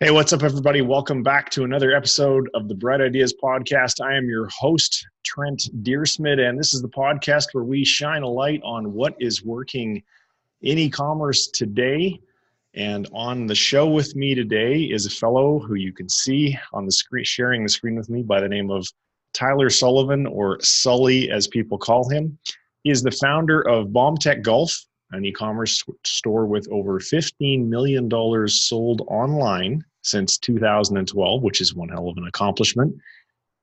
Hey, what's up, everybody? Welcome back to another episode of the Bright Ideas Podcast. I am your host, Trent Deersmith, and this is the podcast where we shine a light on what is working in e-commerce today. And on the show with me today is a fellow who you can see on the screen, sharing the screen with me, by the name of Tyler Sullivan, or Sully as people call him. He is the founder of BombTech Golf, an e-commerce store with over $15 million sold online since 2012, which is one hell of an accomplishment.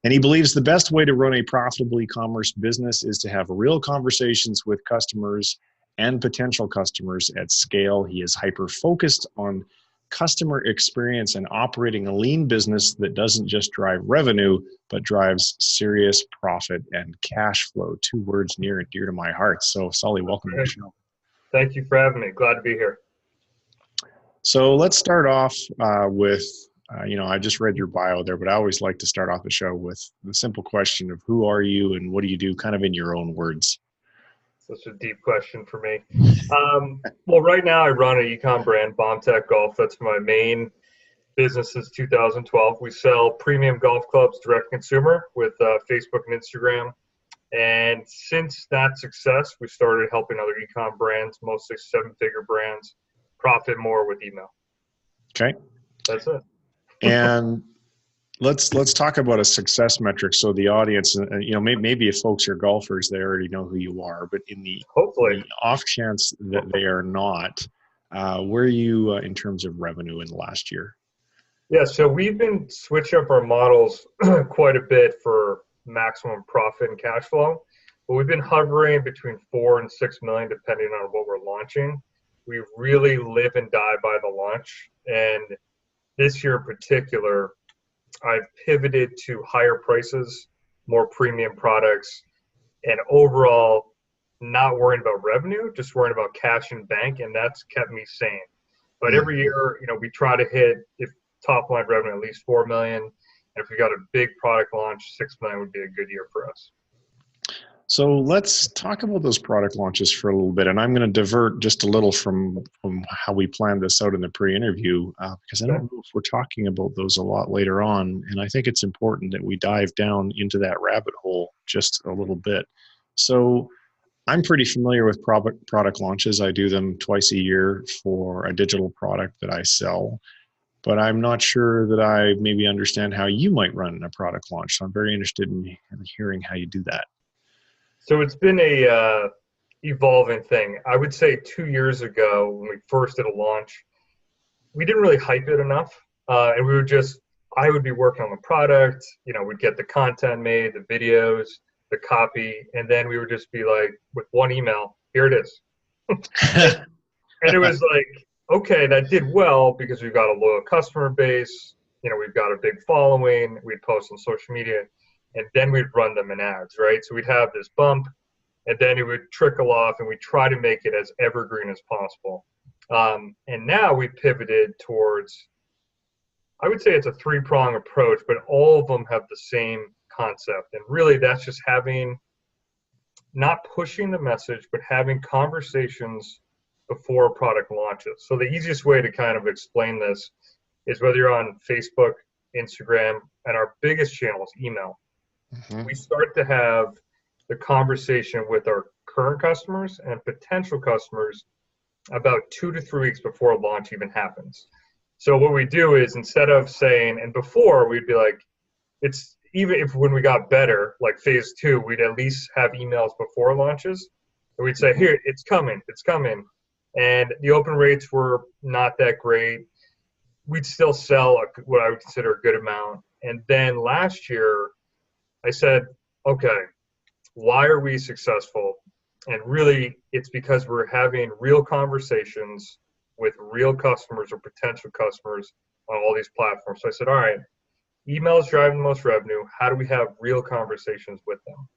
And he believes the best way to run a profitable e-commerce business is to have real conversations with customers and potential customers at scale. He is hyper-focused on customer experience and operating a lean business that doesn't just drive revenue, but drives serious profit and cash flow. Two words near and dear to my heart. So, Sully, welcome to the show. Thank you for having me. Glad to be here. So let's start off with, I just read your bio there, but I always like to start off the show with the simple question of who are you and what do you do, kind of in your own words. Such a deep question for me. Well, right now I run an e-com brand, BombTech Golf. That's my main business since 2012. We sell premium golf clubs direct consumer with Facebook and Instagram. And since that success, we started helping other e-com brands, mostly seven-figure brands, profit more with email. Okay. That's it. And let's talk about a success metric. So the audience, maybe if folks are golfers, they already know who you are. But in the off chance that they are not, where are you in terms of revenue in the last year? Yeah, so we've been switching up our models quite a bit for maximum profit and cash flow, but we've been hovering between 4 and 6 million depending on what we're launching. We really live and die by the launch, and this year in particular I've pivoted to higher prices, more premium products, and overall not worrying about revenue, just worrying about cash in bank, and that's kept me sane. But every year, we try to hit, if top line revenue, at least 4 million. If we got a big product launch, 6 million would be a good year for us. So let's talk about those product launches for a little bit. And I'm going to divert just a little from how we planned this out in the pre-interview, because I don't know if we're talking about those a lot later on. And I think it's important that we dive down into that rabbit hole just a little bit. So I'm pretty familiar with product launches. I do them twice a year for a digital product that I sell. But I'm not sure that I maybe understand how you might run a product launch. So I'm very interested in hearing how you do that. So it's been a evolving thing. I would say 2 years ago when we first did a launch, we didn't really hype it enough. And I would be working on the product, we'd get the content made, the videos, the copy, and then we would just be like, with one email, here it is. And it was like, okay, that did well because we've got a loyal customer base, we've got a big following, we'd post on social media, and then we'd run them in ads, right? So we'd have this bump, and then it would trickle off, and we try to make it as evergreen as possible. And now we pivoted towards, I would say it's a three-prong approach, but all of them have the same concept. And really that's just not pushing the message, but having conversations before a product launches. So the easiest way to kind of explain this is whether you're on Facebook, Instagram, and our biggest channel is email. Mm-hmm. We start to have the conversation with our current customers and potential customers about 2 to 3 weeks before a launch even happens. So what we do is, instead of saying, and before we'd be like, it's even if when we got better, like phase 2, we'd at least have emails before launches. And we'd say, here, it's coming. And the open rates were not that great. We'd still sell what I would consider a good amount. And then last year, I said, okay, why are we successful? And really, it's because we're having real conversations with real customers or potential customers on all these platforms. So I said, all right, email is driving the most revenue. How do we have real conversations with them?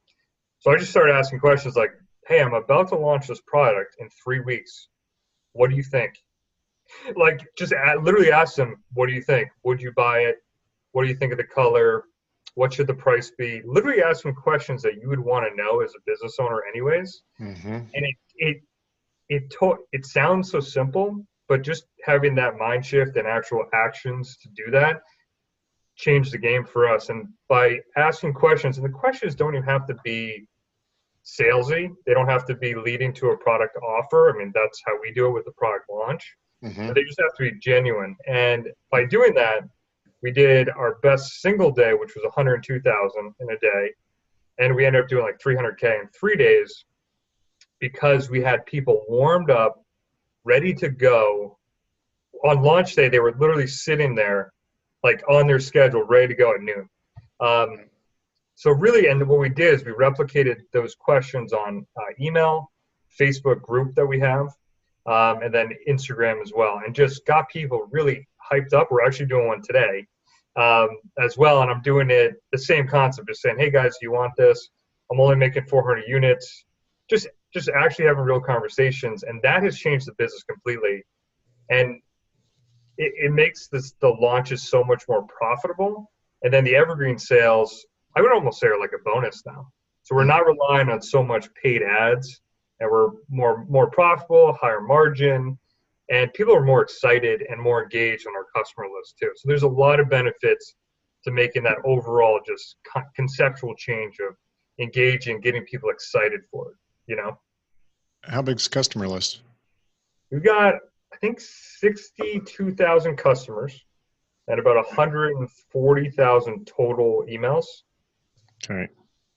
So I just started asking questions like, hey, I'm about to launch this product in 3 weeks. What do you think? Like, just literally ask them, what do you think? Would you buy it? What do you think of the color? What should the price be? Literally ask them questions that you would want to know as a business owner anyways. Mm-hmm. And it sounds so simple, but just having that mind shift and actual actions to do that changed the game for us. And by asking questions, and the questions don't even have to be salesy. They don't have to be leading to a product offer. I mean, that's how we do it with the product launch. But they just have to be genuine. And by doing that, we did our best single day, which was 102,000 in a day. And we ended up doing like 300K in 3 days because we had people warmed up, ready to go. On launch day, they were literally sitting there, like on their schedule, ready to go at noon. So really, and what we did is we replicated those questions on email, Facebook group that we have, and then Instagram as well, and just got people really hyped up. We're actually doing one today as well, and I'm doing it the same concept, just saying, hey guys, do you want this? I'm only making 400 units. Just actually having real conversations, and that has changed the business completely. And it makes the launches so much more profitable. And then the evergreen sales, I would almost say, are like a bonus now. So we're not relying on so much paid ads, and we're more profitable, higher margin, and people are more excited and more engaged on our customer list too. So there's a lot of benefits to making that overall just conceptual change of engaging, getting people excited for it, you know? How big's the customer list? We've got, I think, 62,000 customers and about 140,000 total emails. Okay.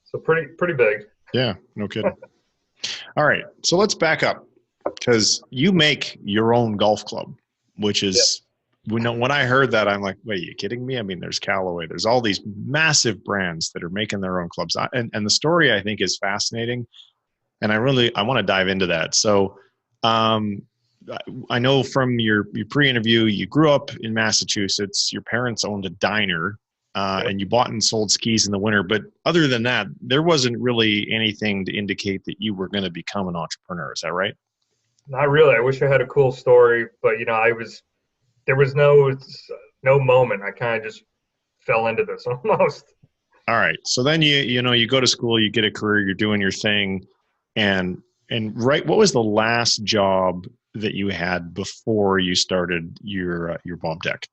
So pretty big. Yeah, no kidding. All right, so let's back up, because you make your own golf club, which is, when I heard that, I'm like, wait, are you kidding me? I mean, there's Callaway, there's all these massive brands that are making their own clubs. And the story, I think, is fascinating. And I want to dive into that. So I know from your pre-interview, you grew up in Massachusetts, your parents owned a diner, and you bought and sold skis in the winter. But other than that, there wasn't really anything to indicate that you were going to become an entrepreneur. Is that right? Not really. I wish I had a cool story, but there was no moment. I kind of just fell into this almost. All right. So then you go to school, you get a career, you're doing your thing, and right. What was the last job that you had before you started your bomb tech?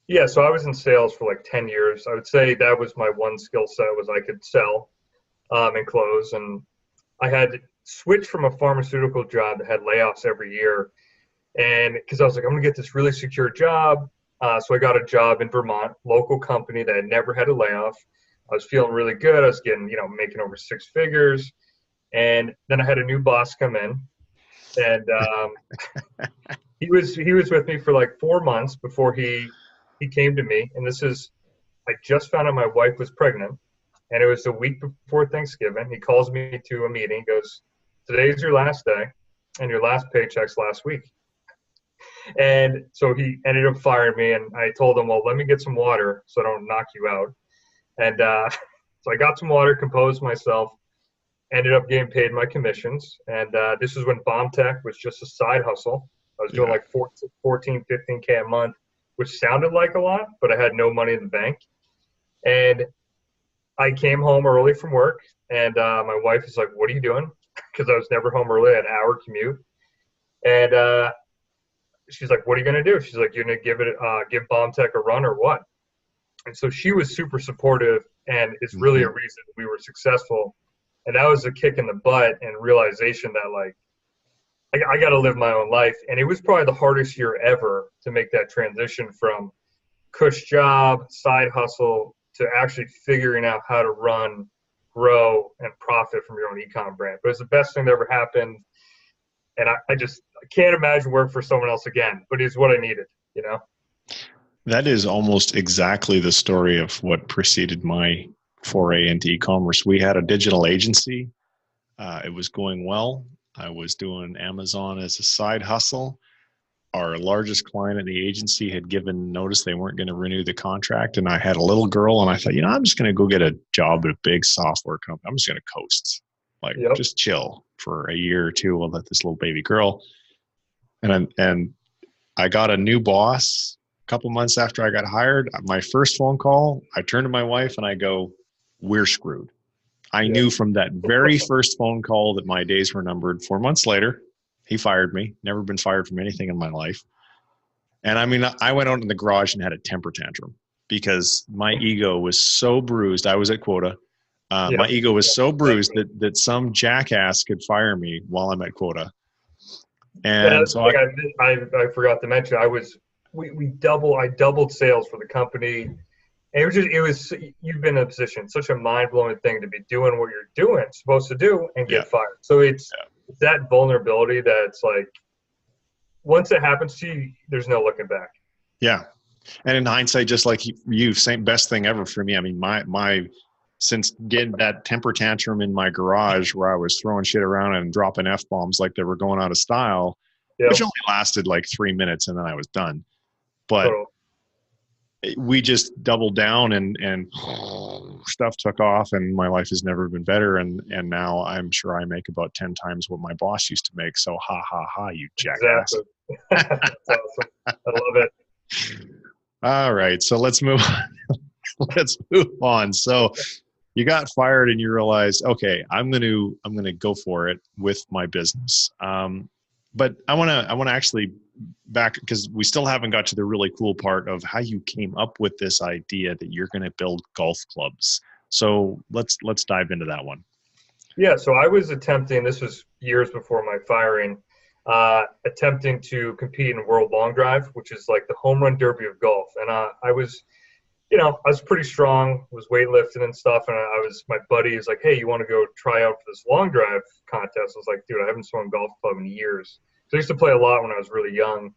Yeah, so I was in sales for like 10 years. I would say that was my one skill set, was I could sell and close. And I had switched from a pharmaceutical job that had layoffs every year. And because I was like, I'm going to get this really secure job. So I got a job in Vermont, local company that had never had a layoff. I was feeling really good. I was getting, making over 6 figures. And then I had a new boss come in. And he was with me for like 4 months before he came to me. And I just found out my wife was pregnant, and it was the week before Thanksgiving. He calls me to a meeting, goes, today's your last day, and your last paycheck's last week. And so he ended up firing me, and I told him, well, let me get some water so I don't knock you out. And so I got some water, composed myself, ended up getting paid my commissions. And this is when Bomb Tech was just a side hustle. I was doing like 14, 15K a month, which sounded like a lot, but I had no money in the bank. And I came home early from work, and my wife is like, what are you doing? Because I was never home early, an hour commute. And she's like, what are you going to do? She's like, you're going to give Bomb Tech a run or what? And so she was super supportive, and it's really a reason we were successful. And that was a kick in the butt and realization that, like, I got to live my own life. And it was probably the hardest year ever to make that transition from cush job, side hustle, to actually figuring out how to run, grow, and profit from your own e-com brand. But it's the best thing that ever happened. And I can't imagine working for someone else again, but it's what I needed, That is almost exactly the story of what preceded my foray into e-commerce. We had a digital agency. It was going well. I was doing Amazon as a side hustle. Our largest client in the agency had given notice they weren't going to renew the contract. And I had a little girl, and I thought, I'm just going to go get a job at a big software company. I'm just going to coast, just chill for a year or two. We'll let this little baby girl. And I got a new boss a couple months after I got hired. My first phone call, I turned to my wife and I go, we're screwed. I knew from that very first phone call that my days were numbered. 4 months later, He fired me. Never been fired from anything in my life. And I mean, I went out in the garage and had a temper tantrum because my ego was so bruised. I was at quota. My ego was so bruised that some jackass could fire me while I'm at quota. And so I forgot to mention, I doubled sales for the company. And you've been in a position, such a mind-blowing thing to be doing what you're doing, supposed to do, and get fired. So it's that vulnerability that's like, once it happens to you, there's no looking back. Yeah. And in hindsight, just like you, same best thing ever for me. I mean, since getting that temper tantrum in my garage where I was throwing shit around and dropping F-bombs like they were going out of style, which only lasted like 3 minutes and then I was done. But we just doubled down and stuff took off, and my life has never been better. And now I'm sure I make about 10 times what my boss used to make. So ha, ha, ha, you jackass. Exactly. That's awesome. I love it. All right. So let's move on. Let's move on. So you got fired and you realized, okay, I'm going to go for it with my business. But I want to actually back, because we still haven't got to the really cool part of how you came up with this idea that you're going to build golf clubs. So let's dive into that one. Yeah. So I was attempting, this was years before my firing, attempting to compete in World Long Drive, which is like the home run derby of golf. And I was pretty strong, was weightlifting and stuff. And my buddy is like, hey, you want to go try out for this long drive contest? I was like, dude, I haven't swung golf club in years. So I used to play a lot when I was really young.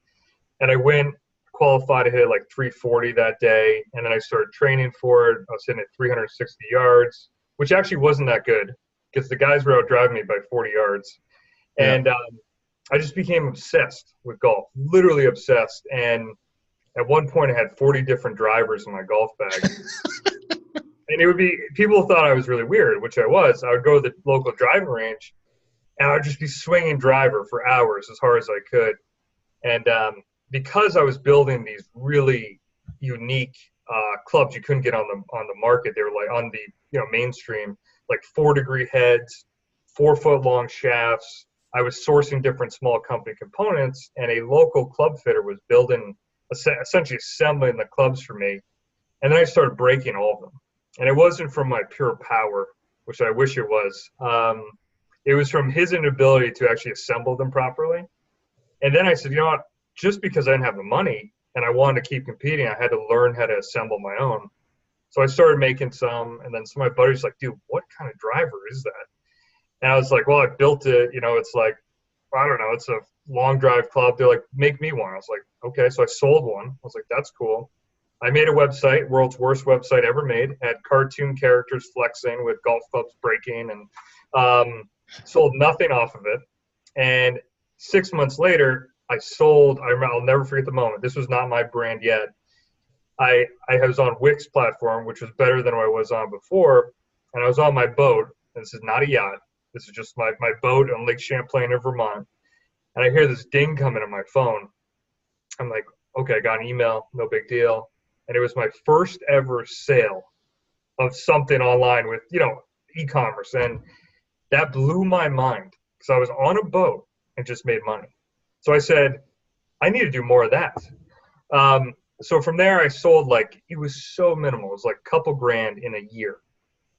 And I went, qualified, I hit like 340 that day. And then I started training for it. I was hitting at 360 yards, which actually wasn't that good because the guys were out driving me by 40 yards. And I just became obsessed with golf, literally obsessed. And at one point, I had 40 different drivers in my golf bag. And people thought I was really weird, which I was. I would go to the local driving range, and I would just be swinging driver for hours as hard as I could. And because I was building these really unique clubs you couldn't get on the market, they were like on the mainstream, like 4-degree heads, 4-foot-long shafts. I was sourcing different small company components, and a local club fitter was building, essentially assembling the clubs for me. And then I started breaking all of them. And it wasn't from my pure power, which I wish it was. It was from his inability to actually assemble them properly. And then I said, you know what, just because I didn't have the money and I wanted to keep competing, I had to learn how to assemble my own. So I started making some, and then some of my buddies were like, dude, what kind of driver is that? And I was like, well, I built it, it's like, I don't know, it's a long drive club. They're like, make me one. I was like, okay. So I sold one. I was like, that's cool. I made a website, world's worst website ever made, had cartoon characters flexing with golf clubs breaking, and sold nothing off of it. And 6 months later, I'll never forget the moment. This was not my brand yet. I was on Wix platform, which was better than what I was on before. And I was on my boat. And this is not a yacht. This is just my boat on Lake Champlain in Vermont. And I hear this ding coming on my phone. I'm like, okay, I got an email, no big deal. And it was my first ever sale of something online with, e-commerce. And that blew my mind because I was on a boat and just made money. So I said, I need to do more of that. So from there, I sold it was so minimal. It was like a couple grand in a year.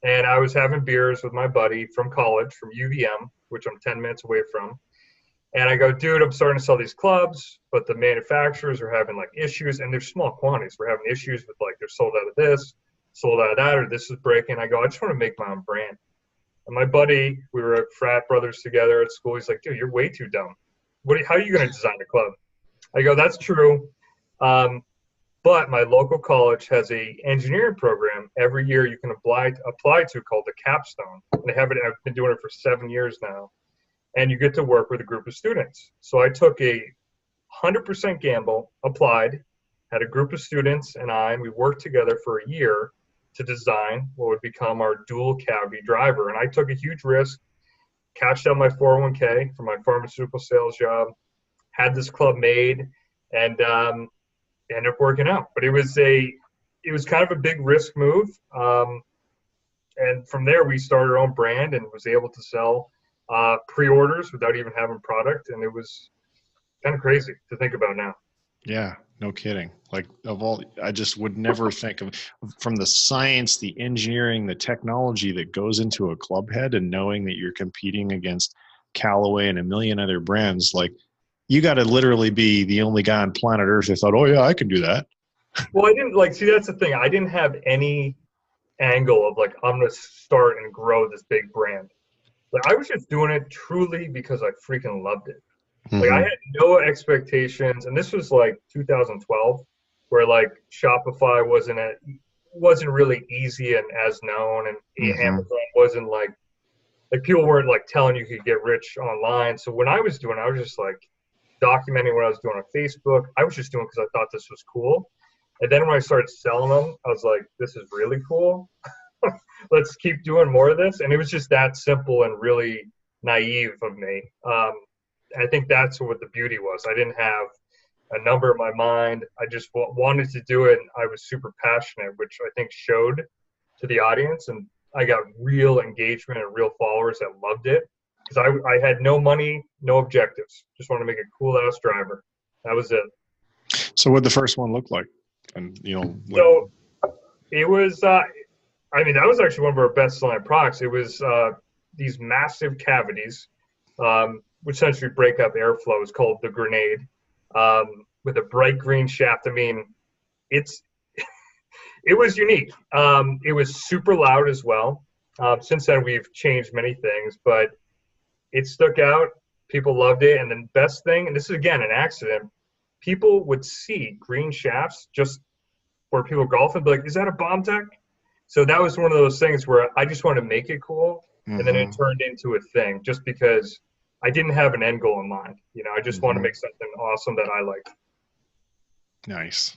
And I was having beers with my buddy from college, from UVM, which I'm 10 minutes away from. And I go, dude, I'm starting to sell these clubs, but the manufacturers are having issues, and they're small quantities. We're having issues with they're sold out of this, sold out of that, or this is breaking. I go, I just want to make my own brand. And my buddy, we were at frat brothers together at school. He's like, dude, you're way too dumb. How are you going to design a club? I go, that's true. But my local college has a engineering program every year you can apply to called the Capstone. And they have it. I've been doing it for 7 years now. And you get to work with a group of students. So I took a 100% gamble, applied, had a group of students and we worked together for a year to design what would become our dual cavity driver. And I took a huge risk, cashed out my 401k for my pharmaceutical sales job, had this club made, and ended up working out. But it was kind of a big risk move. And from there, we started our own brand and was able to sell pre-orders without even having product. And it was kind of crazy to think about now. Yeah, no kidding. Like I just would never think of from the science, the engineering, the technology that goes into a club head, and knowing that you're competing against Callaway and a million other brands. Like, you got to literally be the only guy on planet Earth who thought, oh yeah, I can do that. Well, I didn't see, that's the thing. I didn't have any angle of like, I'm going to start and grow this big brand. Like, I was just doing it truly because I freaking loved it. Like, I had no expectations, and this was like 2012, where like Shopify wasn't really easy and as known, and Amazon wasn't like people weren't like telling you could get rich online. So when I was doing, I was just like documenting what I was doing on Facebook. I was just doing because I thought this was cool. And then when I started selling them, I was like, this is really cool. Let's keep doing more of this. And it was just that simple and really naive of me. I think that's what the beauty was. I didn't have a number in my mind. I just wanted to do it. And I was super passionate, which I think showed to the audience. And I got real engagement and real followers that loved it. Because I had no money, no objectives. Just wanted to make a cool ass driver. That was it. So what did the first one look like? And so it was, that was actually one of our best selling products. It was these massive cavities, which essentially break up airflow. It's called the Grenade, with a bright green shaft. I mean, it was unique. It was super loud as well. Since then, we've changed many things, but it stuck out. People loved it. And the best thing, and this is again an accident, people would see green shafts just where people golf and be like, is that a bomb tech? So that was one of those things where I just wanted to make it cool. And then it turned into a thing just because I didn't have an end goal in mind. I just want to make something awesome that I like. Nice.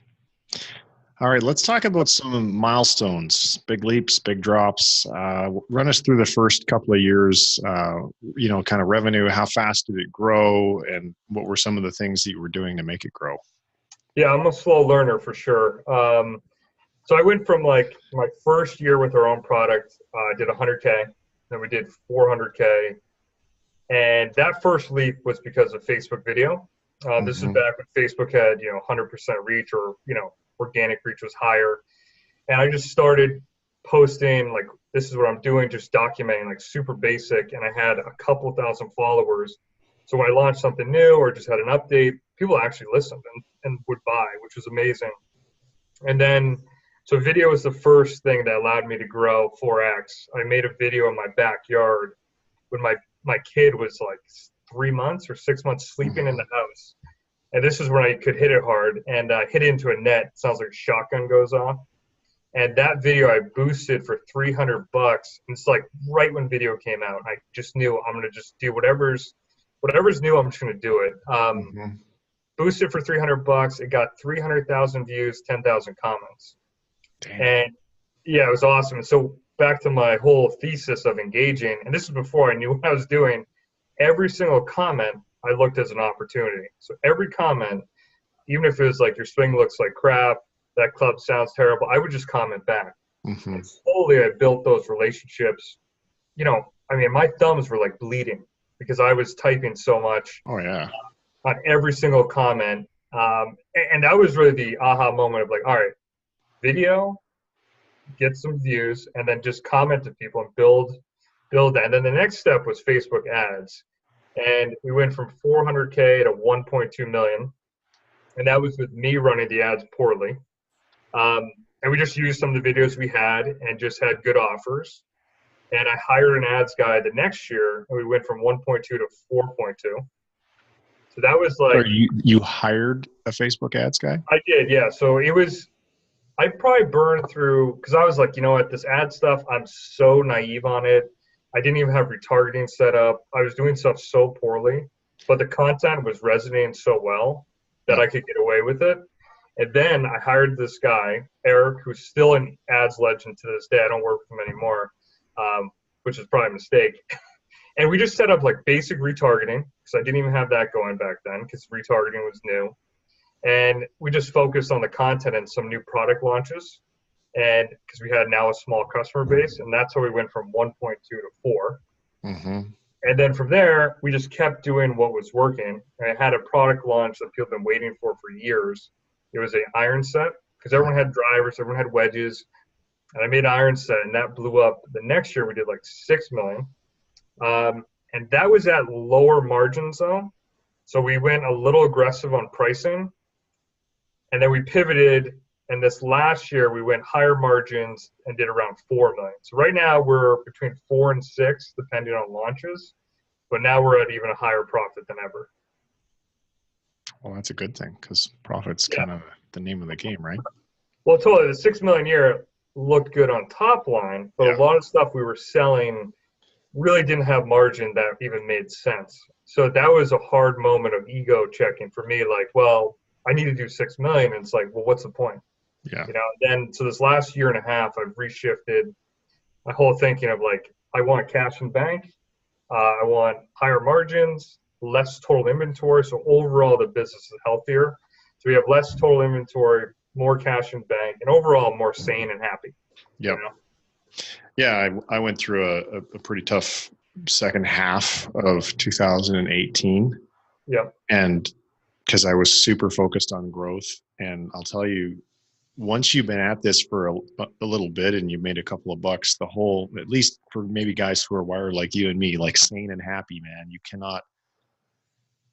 All right, let's talk about some milestones, big leaps, big drops. Run us through the first couple of years, kind of revenue, how fast did it grow, and what were some of the things that you were doing to make it grow? Yeah, I'm a slow learner for sure. So I went from like my first year with our own product, I did 100K, then we did 400K. And that first leap was because of Facebook video. This is back when Facebook had, 100% reach, or, organic reach was higher. And I just started posting like, this is what I'm doing, just documenting, like super basic. And I had a couple thousand followers. So when I launched something new or just had an update, people actually listened and would buy, which was amazing. And then, so video was the first thing that allowed me to grow 4X. I made a video in my backyard when my kid was like 3 months or 6 months sleeping in the house. And this is when I could hit it hard, and hit it into a net. Sounds like a shotgun goes off. And that video I boosted for $300. And it's like right when video came out, I just knew I'm going to just do whatever's new. I'm just going to do it. Boosted for $300. It got 300,000 views, 10,000 comments. Damn. And yeah, it was awesome. And so back to my whole thesis of engaging, and this is before I knew what I was doing. Every single comment I looked as an opportunity. So every comment, even if it was like, your swing looks like crap, that club sounds terrible, I would just comment back. And slowly I built those relationships. My thumbs were like bleeding because I was typing so much. Oh yeah. On every single comment. And that was really the aha moment of like, all right, video, get some views, and then just comment to people and build that. And then the next step was Facebook ads. And we went from 400K to 1.2 million. And that was with me running the ads poorly. And we just used some of the videos we had and just had good offers. And I hired an ads guy the next year, and we went from 1.2 to 4.2. So that was like... You hired a Facebook ads guy? I did, yeah. So it was... I probably burned through... Because I was like, this ad stuff, I'm so naive on it. I didn't even have retargeting set up. I was doing stuff so poorly, but the content was resonating so well that I could get away with it. And then I hired this guy, Eric, who's still an ads legend to this day. I don't work with him anymore, which is probably a mistake. And we just set up like basic retargeting, because I didn't even have that going back then, because retargeting was new. And we just focused on the content and some new product launches. And because we had now a small customer base, and that's how we went from 1.2 to 4. And then from there, we just kept doing what was working. I had a product launch that people have been waiting for years. It was an iron set because everyone had drivers, everyone had wedges, and I made an iron set, and that blew up. The next year, we did like 6 million, and that was at lower margins though. So we went a little aggressive on pricing, and then we pivoted. And this last year, we went higher margins and did around 4 million. So right now, we're between 4 and 6, depending on launches. But now we're at even a higher profit than ever. Well, that's a good thing because profit's kind of the name of the game, right? Well, totally. The 6 million year looked good on top line, but a lot of stuff we were selling really didn't have margin that even made sense. So that was a hard moment of ego checking for me. Like, well, I need to do 6 million. And it's like, well, what's the point? Yeah. You know, then so this last year and a half, I've reshifted my whole thinking of like, I want cash in bank. I want higher margins, less total inventory. So overall, the business is healthier. So we have less total inventory, more cash in bank, and overall more sane and happy. Yeah. You know? Yeah. I went through a pretty tough second half of 2018. Yep. And because I was super focused on growth. And I'll tell you, once you've been at this for a little bit and you've made a couple of bucks, the whole, at least for maybe guys who are wired like you and me, like sane and happy, man,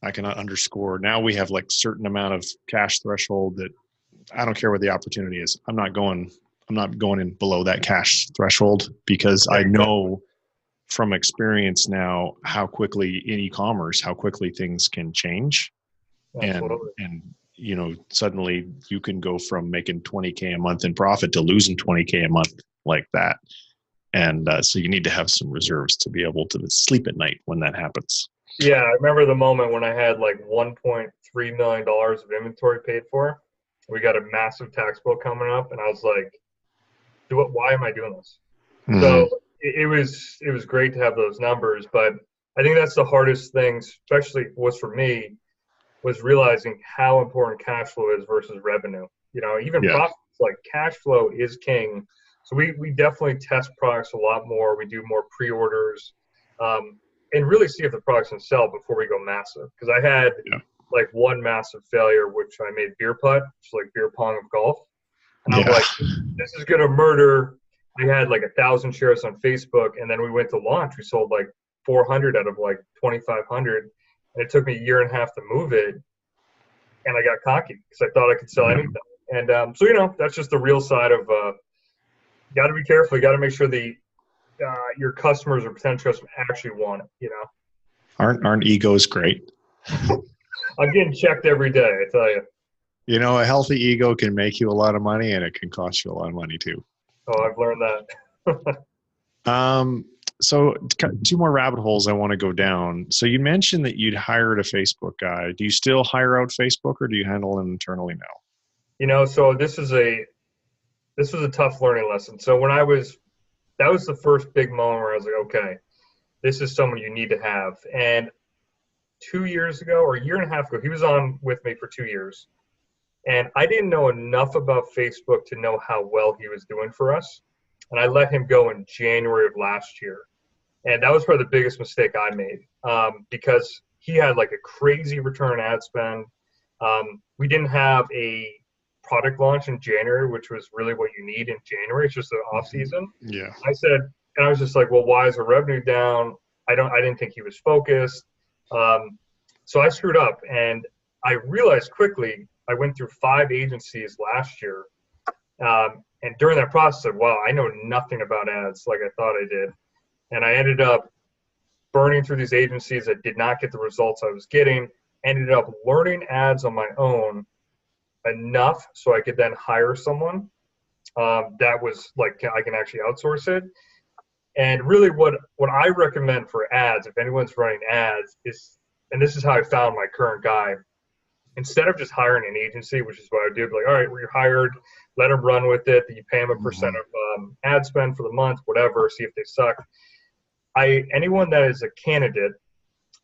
I cannot underscore. Now we have like certain amount of cash threshold that I don't care what the opportunity is. I'm not going in below that cash threshold because I know from experience now how quickly in e-commerce, how quickly things can change. Absolutely. And you know, suddenly you can go from making 20K a month in profit to losing 20K a month like that. And so you need to have some reserves to be able to sleep at night when that happens. Yeah, I remember the moment when I had like $1.3 million of inventory paid for. We got a massive tax bill coming up, and I was like, why am I doing this? Mm-hmm. So it was great to have those numbers, but I think that's the hardest thing, especially was for me, was realizing how important cash flow is versus revenue. You know, even profits, like cash flow is king. So we definitely test products a lot more. We do more pre-orders and really see if the products can sell before we go massive. Because I had like one massive failure, which I made beer putt, which is like beer pong of golf. And I'm like, this is going to murder. I had like 1,000 shares on Facebook. And then we went to launch. We sold like 400 out of like 2,500. And it took me a year and a half to move it. And I got cocky because I thought I could sell anything. And so, you know, that's just the real side of you got to be careful. You got to make sure your customers or potential customers actually want it, you know. Aren't egos great? I'm getting checked every day, I tell you. You know, a healthy ego can make you a lot of money and it can cost you a lot of money too. Oh, I've learned that. So 2 more rabbit holes I want to go down. So you mentioned that you'd hired a Facebook guy. Do you still hire out Facebook or do you handle it internally now? You know, so this was a tough learning lesson. So that was the first big moment where I was like, okay, this is someone you need to have. And 2 years ago or a year and a half ago, he was on with me for 2 years. And I didn't know enough about Facebook to know how well he was doing for us. And I let him go in January of last year. And that was probably the biggest mistake I made because he had like a crazy return ad spend. We didn't have a product launch in January, which was really what you need in January. It's just the off season. Yeah. I was just like, well, why is the revenue down? I didn't think he was focused. So I screwed up and I realized quickly, I went through 5 agencies last year. And during that process, I said, wow, I know nothing about ads like I thought I did. And I ended up burning through these agencies that did not get the results I was getting, ended up learning ads on my own enough so I could then hire someone that was like, I can actually outsource it. And really what I recommend for ads, if anyone's running ads, is, and this is how I found my current guy, instead of just hiring an agency, which is what I did, like, all right, well, you're hired, let them run with it, you pay them a percent of ad spend for the month, whatever, see if they suck. Anyone that is a candidate,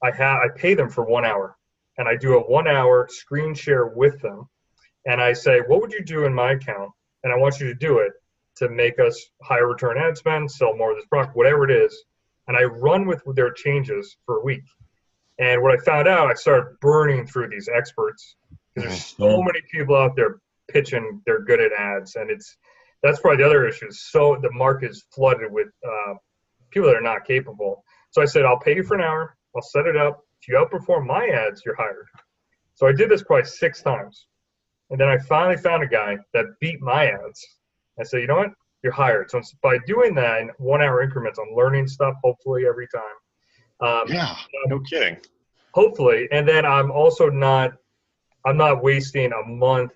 I pay them for 1 hour, and I do a 1 hour screen share with them, and I say, what would you do in my account? And I want you to do it to make us higher return ad spend, sell more of this product, whatever it is. and I run with their changes for a week. And what I found out, I started burning through these experts because there's so many people out there pitching they're good at ads, and that's probably the other issue. So the market is flooded with people that are not capable. So I said, I'll pay you for an hour. I'll set it up. If you outperform my ads, you're hired. So I did this probably 6 times. And then I finally found a guy that beat my ads. I said, you know what? You're hired. So by doing that in 1 hour increments, I'm learning stuff hopefully every time. No kidding. Hopefully. And then I'm also not wasting a month,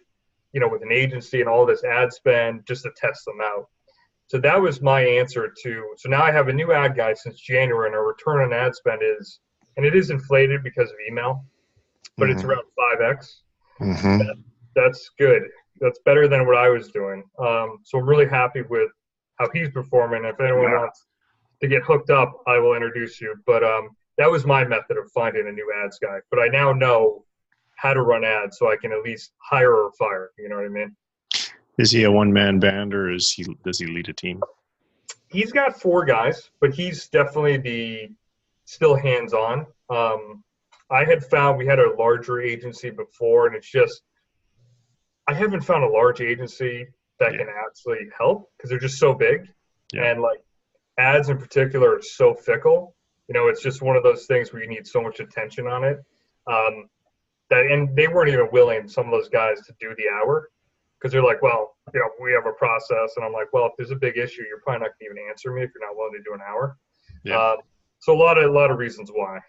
with an agency and all this ad spend just to test them out. So that was my answer so now I have a new ad guy since January, and our return on ad spend and it is inflated because of email, but it's around 5x. That's good. That's better than what I was doing. So I'm really happy with how he's performing. If anyone wants to get hooked up, I will introduce you. But that was my method of finding a new ads guy. But I now know how to run ads, so I can at least hire or fire. You know what I mean? Is he a one-man band, or does he lead a team? He's got 4 guys, but he's definitely still hands-on. I had found we had a larger agency before, and it's just I haven't found a large agency that can actually help because they're just so big, and like ads in particular are so fickle. It's just one of those things where you need so much attention on it. And they weren't even willing, some of those guys, to do the hour because they're like, well, we have a process. And I'm like, well, if there's a big issue, you're probably not going to even answer me if you're not willing to do an hour. So a lot of reasons why.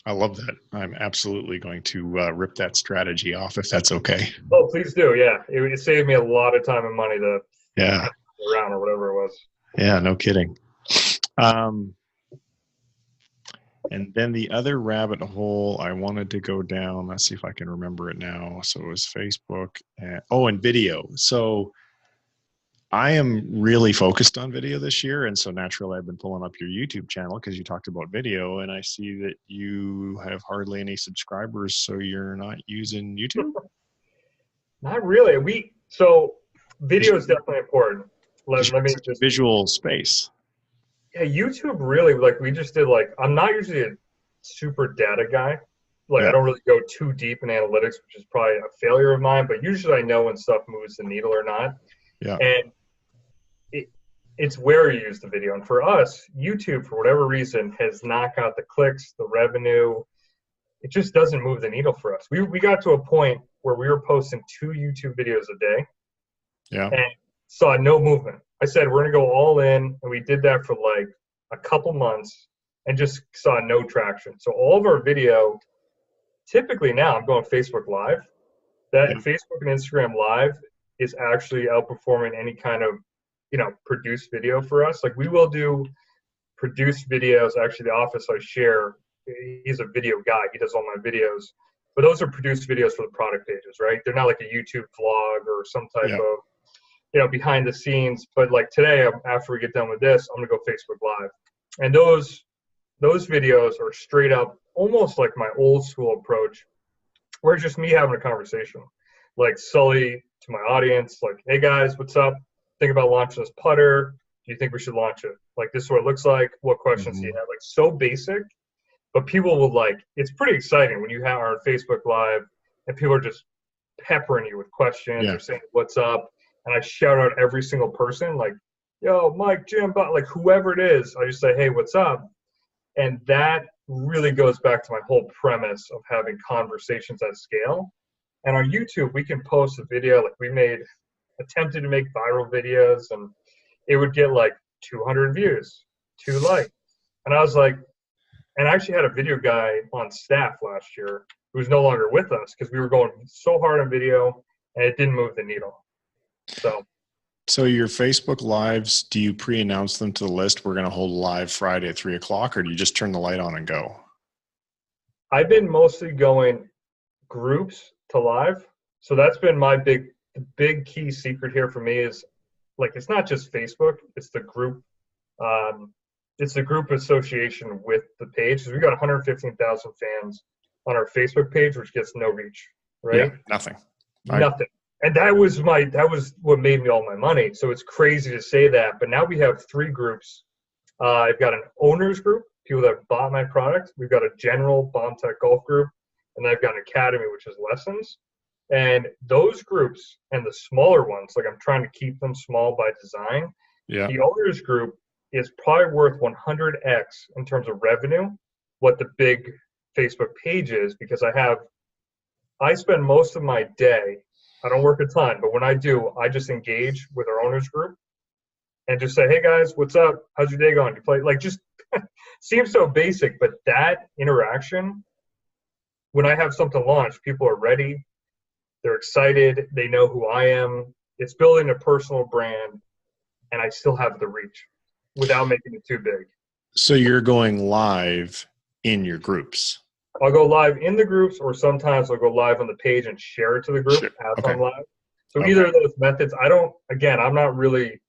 I love that. I'm absolutely going to rip that strategy off if that's okay. Oh, please do. Yeah. It saved me a lot of time and money to around or whatever it was. Yeah, no kidding. And then the other rabbit hole I wanted to go down, let's see if I can remember it now. So it was Facebook and video. So I am really focused on video this year. And so naturally I've been pulling up your YouTube channel because you talked about video, and I see that you have hardly any subscribers. So you're not using YouTube? Not really. So video is definitely important. Let me just visual space. Yeah, YouTube really, we just did, I'm not usually a super data guy. I don't really go too deep in analytics, which is probably a failure of mine, but usually I know when stuff moves the needle or not. Yeah. And it's where you use the video. And for us, YouTube, for whatever reason, has not got the clicks, the revenue. It just doesn't move the needle for us. We got to a point where we were posting 2 YouTube videos a day. Yeah. And saw no movement. I said, we're going to go all in. And we did that for a couple months and just saw no traction. So all of our video, typically now I'm going Facebook Live. Facebook and Instagram Live is actually outperforming any kind of, produced video for us. We will do produced videos. Actually, the office I share, he's a video guy. He does all my videos. But those are produced videos for the product pages, right? They're not like a YouTube vlog or some type of behind the scenes. But today, after we get done with this, I'm gonna go Facebook Live, and those videos are straight up almost like my old school approach, where it's just me having a conversation, like Sully to my audience, hey guys, what's up? Think about launching this putter. Do you think we should launch it? This is what it looks like. What questions do you have? So basic, but people will it's pretty exciting when you have our Facebook Live and people are just peppering you with questions or saying what's up. And I shout out every single person, yo, Mike, Jim, whoever it is. I just say, hey, what's up? And that really goes back to my whole premise of having conversations at scale. And on YouTube, we can post a video. We attempted to make viral videos, and it would get 200 views, 2 likes. And I was and I actually had a video guy on staff last year who's no longer with us because we were going so hard on video and it didn't move the needle. So your Facebook Lives, do you pre-announce them to the list? We're going to hold live Friday at 3:00, or do you just turn the light on and go? I've been mostly going groups to live. So that's been my big key secret here for me is it's not just Facebook, it's the group. It's the group association with the page. So we got 115,000 fans on our Facebook page, which gets no reach, right? Yeah, nothing. Nothing. And that was what made me all my money. So it's crazy to say that. But now we have 3 groups I've got an owners group, people that bought my product. We've got a general Bomb Tech Golf group, and then I've got an academy, which is lessons. And those groups and the smaller ones, like I'm trying to keep them small by design. Yeah. The owners group is probably worth 100x in terms of revenue what the big Facebook page is, because I spend most of my day, I don't work a ton, but when I do, I just engage with our owners group and just say, hey guys, what's up? How's your day going? You play, like, just seems so basic, but that interaction, when I have something launched, people are ready, they're excited, they know who I am. It's building a personal brand, and I still have the reach without making it too big. So you're going live in your groups? I'll go live in the groups, or sometimes I'll go live on the page and share it to the group as I'm live. So either of those methods, I'm not really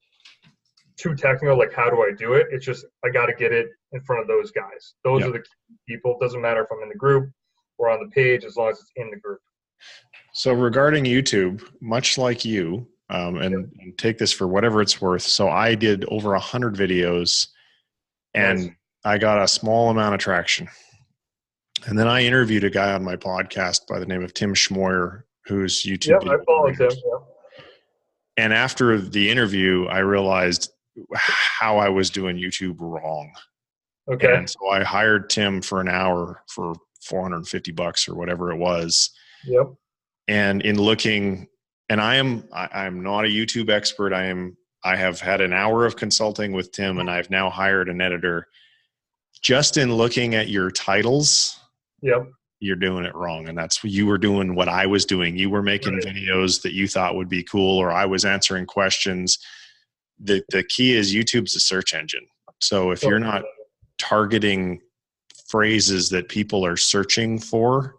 too technical, like how do I do it? It's just, I got to get it in front of those guys. Those are the people. It doesn't matter if I'm in the group or on the page, as long as it's in the group. So regarding YouTube, much like you, and take this for whatever it's worth. So I did over 100 videos and I got a small amount of traction. And then I interviewed a guy on my podcast by the name of Tim Schmoyer, who's YouTube. Yeah, I followed him. Yeah. And after the interview, I realized how I was doing YouTube wrong. Okay. And so I hired Tim for an hour for $450 or whatever it was. Yep. And in looking, and I'm not a YouTube expert. I have had an hour of consulting with Tim, and I've now hired an editor. Just in looking at your titles, you're doing it wrong. And that's what you were doing, what I was doing. You were making videos that you thought would be cool, or I was answering questions. The key is YouTube's a search engine. So if you're not targeting phrases that people are searching for,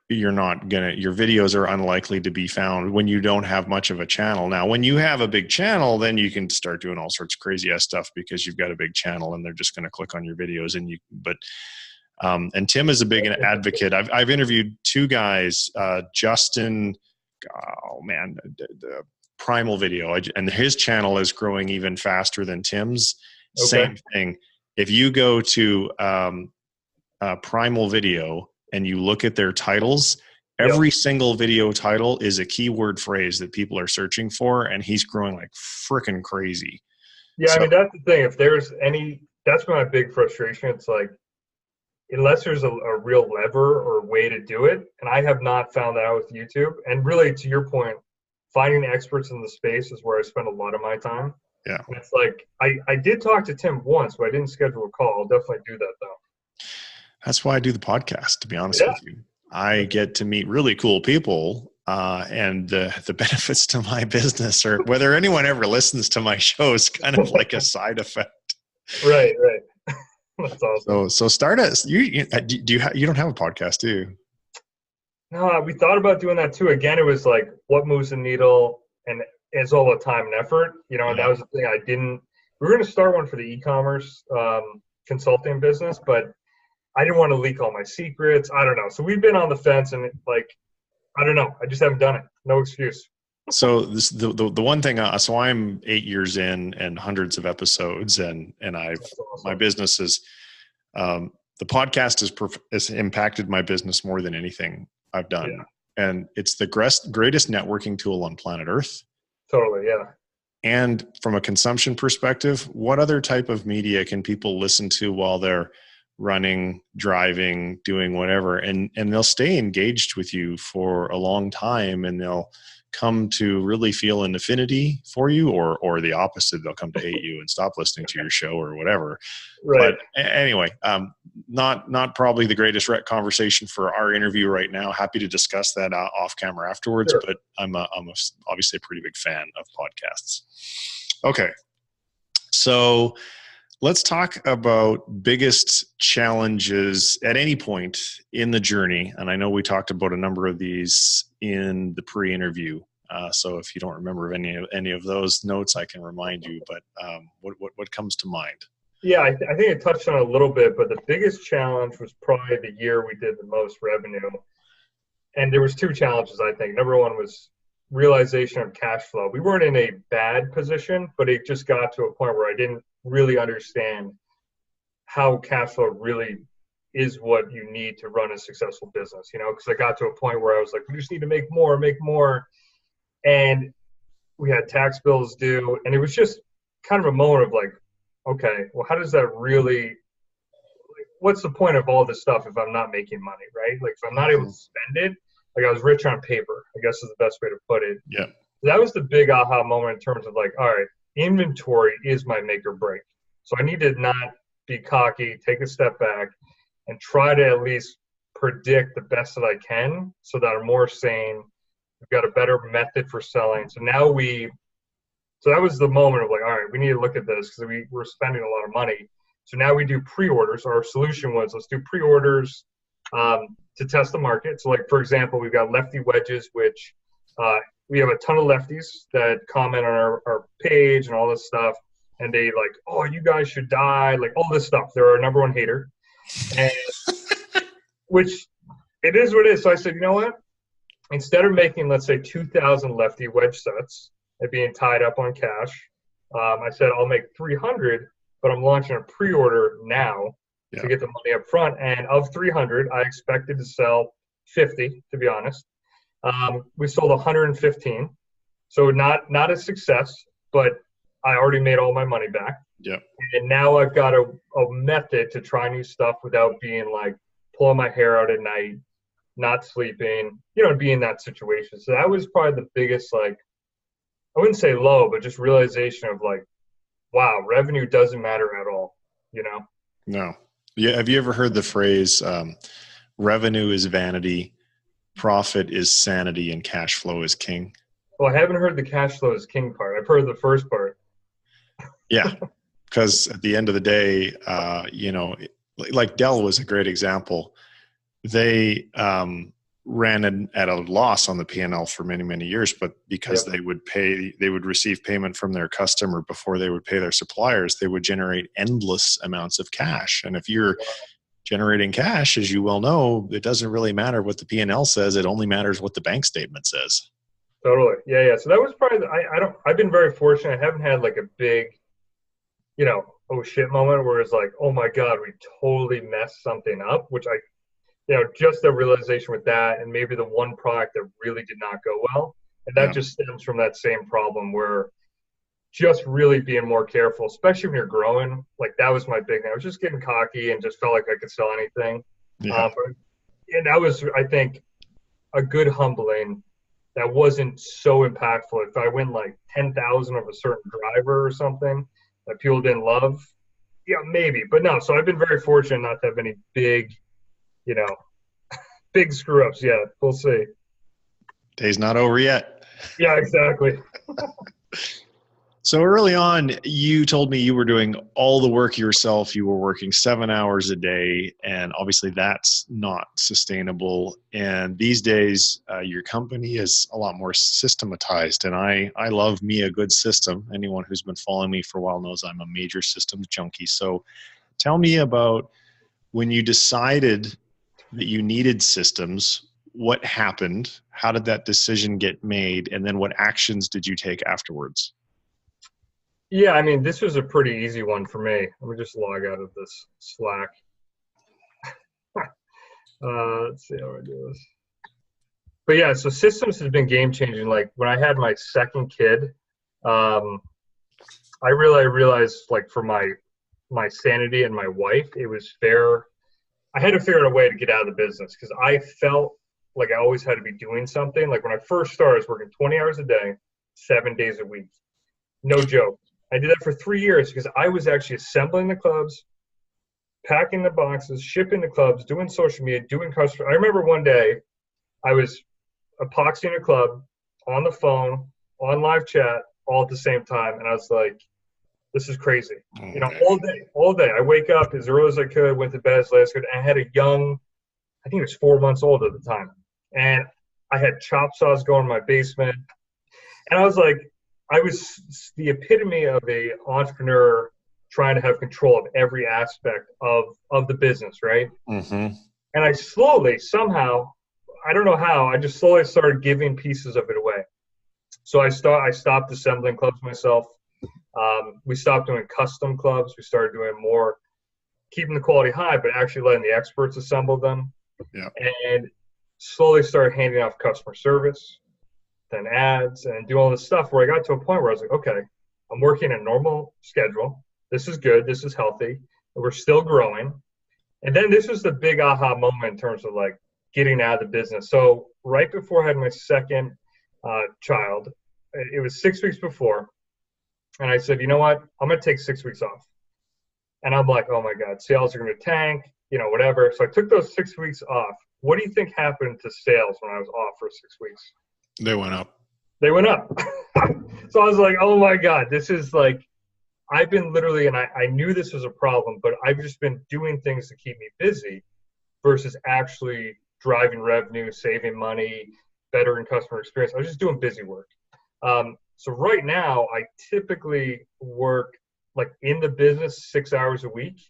your videos are unlikely to be found when you don't have much of a channel. Now, when you have a big channel, then you can start doing all sorts of crazy ass stuff because you've got a big channel and they're just going to click on your videos. And Tim is a big advocate. I've interviewed two guys, Justin, the Primal Video, and his channel is growing even faster than Tim's. Same thing. If you go to Primal Video and you look at their titles, every single video title is a keyword phrase that people are searching for, and he's growing like freaking crazy. Yeah, I mean, that's the thing. If there's that's my big frustration. It's like, unless there's a real lever or way to do it, and I have not found that out with YouTube. And really, to your point, finding experts in the space is where I spend a lot of my time. Yeah. And it's like, I did talk to Tim once, but I didn't schedule a call. I'll definitely do that, though. That's why I do the podcast, to be honest with you. I get to meet really cool people, and the benefits to my business, or whether anyone ever listens to my show, is kind of like a side effect. Right. That's awesome. So start us. You don't have a podcast, do you? No, we thought about doing that too. Again, it was like, what moves the needle, and it's all the time and effort. And that was the thing. We were going to start one for the e-commerce consulting business, but I didn't want to leak all my secrets. I don't know. So we've been on the fence, and I don't know. I just haven't done it. No excuse. So the one thing, so I'm 8 years in and hundreds of episodes, and my business is, the podcast has impacted my business more than anything I've done. Yeah. And it's the greatest networking tool on planet Earth. Totally. Yeah. And from a consumption perspective, what other type of media can people listen to while they're running, driving, doing whatever, and they'll stay engaged with you for a long time, and they'll come to really feel an affinity for you, or the opposite, they'll come to hate you and stop listening to your show or whatever. Right. But anyway, not probably the greatest conversation for our interview right now. Happy to discuss that off camera afterwards. Sure. But I'm obviously a pretty big fan of podcasts. Okay. So let's talk about biggest challenges at any point in the journey. And I know we talked about a number of these in the pre-interview. So if you don't remember any of those notes, I can remind you. But what comes to mind? Yeah, I think I touched on it a little bit, but the biggest challenge was probably the year we did the most revenue. And there was two challenges, I think. Number one was realization of cash flow. We weren't in a bad position, but it just got to a point where I didn't really understand how cash flow really is what you need to run a successful business, because I got to a point where I was like, we just need to make more. And we had tax bills due. And it was just kind of a moment of like, okay, well, how does that really, what's the point of all this stuff if I'm not making money, right? Like if I'm not able to spend it, like I was rich on paper, I guess is the best way to put it. Yeah. That was the big aha moment in terms of like, all right, inventory is my make or break. So I need to not be cocky, take a step back, and try to at least predict the best that I can so that I'm more sane. We've got a better method for selling. So that was the moment of like, all right, we need to look at this because we're spending a lot of money. So now we do pre-orders. Our solution was let's do pre-orders to test the market. So like, for example, we've got lefty wedges, which we have a ton of lefties that comment on our page and all this stuff. And they like, oh, you guys should die, like all this stuff. They're our number one hater. And which it is what it is. So I said, you know what? Instead of making, let's say, 2,000 lefty wedge sets and being tied up on cash, I said I'll make 300, but I'm launching a pre-order now to get the money up front. And of 300, I expected to sell 50, to be honest. We sold 115, so not a success, but I already made all my money back. Yeah. And now I've got a method to try new stuff without being like pulling my hair out at night, not sleeping, be in that situation. So that was probably the biggest, like, I wouldn't say low, but just realization of like, wow, revenue doesn't matter at all, No. Yeah. Have you ever heard the phrase, revenue is vanity, profit is sanity, and cash flow is king? Well, I haven't heard the cash flow is king part. I've heard the first part. Yeah. Because at the end of the day, like Dell was a great example. They ran at a loss on the P&L for many, many years, but because they would receive payment from their customer before they would pay their suppliers, they would generate endless amounts of cash. And if you're generating cash, as you well know, it doesn't really matter what the P&L says. It only matters what the bank statement says. Totally. Yeah. So that was probably, I've been very fortunate. I haven't had like a big, oh shit moment where it's like, oh my God, we totally messed something up, which just the realization with that and maybe the one product that really did not go well. And that just stems from that same problem where just really being more careful, especially when you're growing. Like that was my big thing. I was just getting cocky and just felt like I could sell anything. Yeah. And that was, I think, a good humbling that wasn't so impactful. If I win like 10,000 of a certain driver or something that people didn't love, maybe. But no, so I've been very fortunate not to have any big, big screw ups yet. We'll see. Day's not over yet. Yeah, exactly. So early on, you told me you were doing all the work yourself. You were working 7 hours a day, and obviously that's not sustainable. And these days, your company is a lot more systematized, and I love me a good system. Anyone who's been following me for a while knows I'm a major systems junkie. So tell me about when you decided that you needed systems. What happened? How did that decision get made? And then what actions did you take afterwards? Yeah, I mean, this was a pretty easy one for me. Let me just log out of this Slack. Let's see how I do this. But yeah, so systems has been game changing. Like when I had my second kid, I really realized like for my sanity and my wife, it was fair. I had to figure out a way to get out of the business because I felt like I always had to be doing something. Like when I first started, I was working 20 hours a day, 7 days a week. No joke. I did that for 3 years because I was actually assembling the clubs, packing the boxes, shipping the clubs, doing social media, doing customer. I remember one day I was epoxying a club on the phone, on live chat, all at the same time. And I was like, this is crazy. All day. I wake up as early as I could, went to bed as late as I could. And I had a young, I think he was 4 months old at the time. And I had chop saws going in my basement. And I was like, I was the epitome of a entrepreneur trying to have control of every aspect of the business, right? Mm-hmm. And I slowly, somehow, I don't know how, I just slowly started giving pieces of it away. So I stopped assembling clubs myself. We stopped doing custom clubs. We started doing more, keeping the quality high, but actually letting the experts assemble them. Yeah. And slowly started handing off customer service, then ads, and do all this stuff where I got to a point where I was like, okay, I'm working a normal schedule. This is good. This is healthy. We're still growing. And then this was the big aha moment in terms of like getting out of the business. So right before I had my second child, it was 6 weeks before. And I said, you know what? I'm going to take 6 weeks off. And I'm like, oh my God, sales are going to tank, whatever. So I took those 6 weeks off. What do you think happened to sales when I was off for 6 weeks? They went up. They went up. So I was like, oh my God, this is like, I've been literally, and I knew this was a problem, but I've just been doing things to keep me busy versus actually driving revenue, saving money, bettering customer experience. I was just doing busy work. So right now, I typically work like in the business 6 hours a week.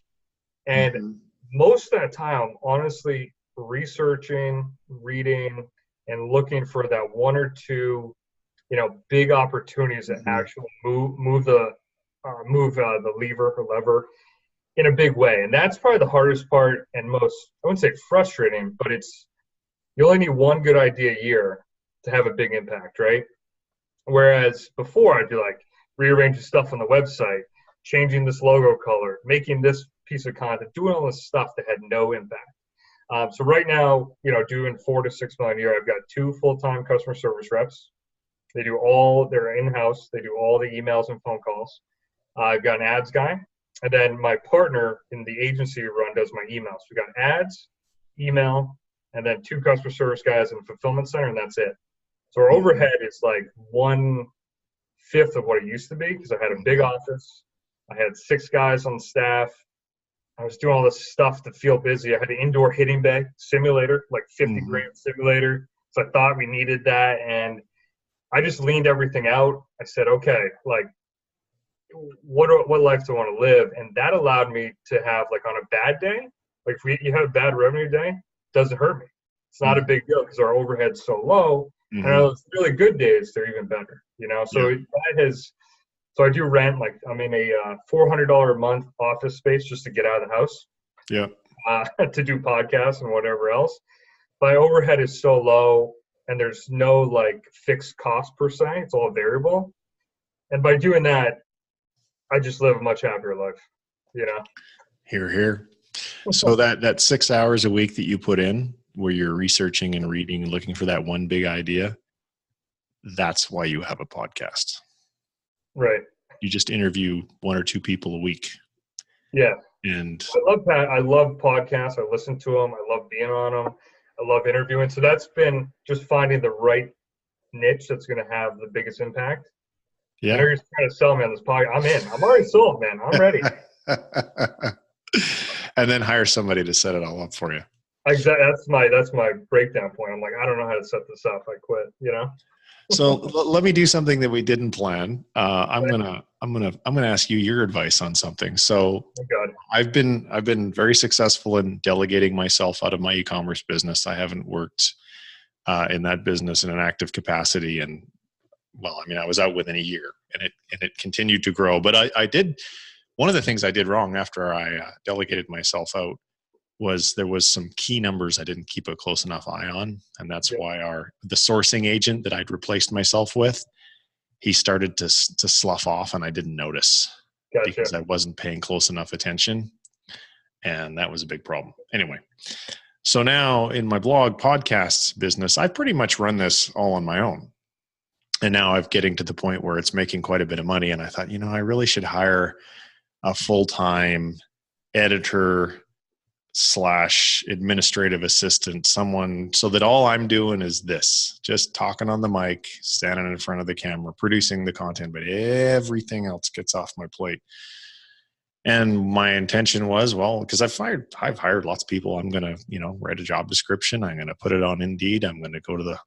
And most of that time, I'm honestly researching, reading, and looking for that one or two, big opportunities that actually move the lever in a big way. And that's probably the hardest part and most, I wouldn't say frustrating, but you only need one good idea a year to have a big impact, right? Whereas before I'd be like rearranging stuff on the website, changing this logo color, making this piece of content, doing all this stuff that had no impact. So right now, doing 4 to 6 million a year, I've got 2 full-time customer service reps. They're in-house. They do all the emails and phone calls. I've got an ads guy. And then my partner in the agency we run does my emails. We got ads, email, and then 2 customer service guys in the fulfillment center, and that's it. So our overhead is like 1/5 of what it used to be because I had a big office. I had 6 guys on staff. I was doing all this stuff to feel busy. I had an indoor hitting bag simulator, like 50 grand simulator. So I thought we needed that. And I just leaned everything out. I said, okay, like, what life do I want to live? And that allowed me to have, like, on a bad day, like if you have a bad revenue day, it doesn't hurt me. It's not a big deal because our overhead's so low. And on those really good days, they're even better, So that has, so I do rent, like I'm in a $400 a month office space just to get out of the house. Yeah. To do podcasts and whatever else. My overhead is so low and there's no like fixed cost per se. It's all variable. And by doing that, I just live a much happier life, Hear, hear. So that 6 hours a week that you put in where you're researching and reading and looking for that one big idea, that's why you have a podcast. Right. You just interview 1 or 2 people a week. Yeah. And I love podcasts. I listen to them. I love being on them. I love interviewing. So that's been just finding the right niche that's going to have the biggest impact. Yeah. I know you're trying to sell me on this podcast. I'm in. I'm already sold, man. I'm ready. And then hire somebody to set it all up for you. Exactly. That's my breakdown point. I'm like, I don't know how to set this up. I quit, So let me do something that we didn't plan. I'm gonna ask you your advice on something. So I've been very successful in delegating myself out of my e-commerce business. I haven't worked in that business in an active capacity, and I was out within a year, and it continued to grow. But I did, one of the things I did wrong after I delegated myself out was there was some key numbers I didn't keep a close enough eye on. And that's why the sourcing agent that I'd replaced myself with, he started to slough off and I didn't notice because I wasn't paying close enough attention. And that was a big problem. Anyway, so now in my blog podcasts business, I pretty much run this all on my own. And now I'm getting to the point where it's making quite a bit of money. And I thought, I really should hire a full-time editor / administrative assistant, someone, so that all I'm doing is this, just talking on the mic, standing in front of the camera, producing the content, but everything else gets off my plate. And my intention was, because I've hired lots of people. I'm going to, write a job description. I'm going to put it on Indeed. I'm going to go to the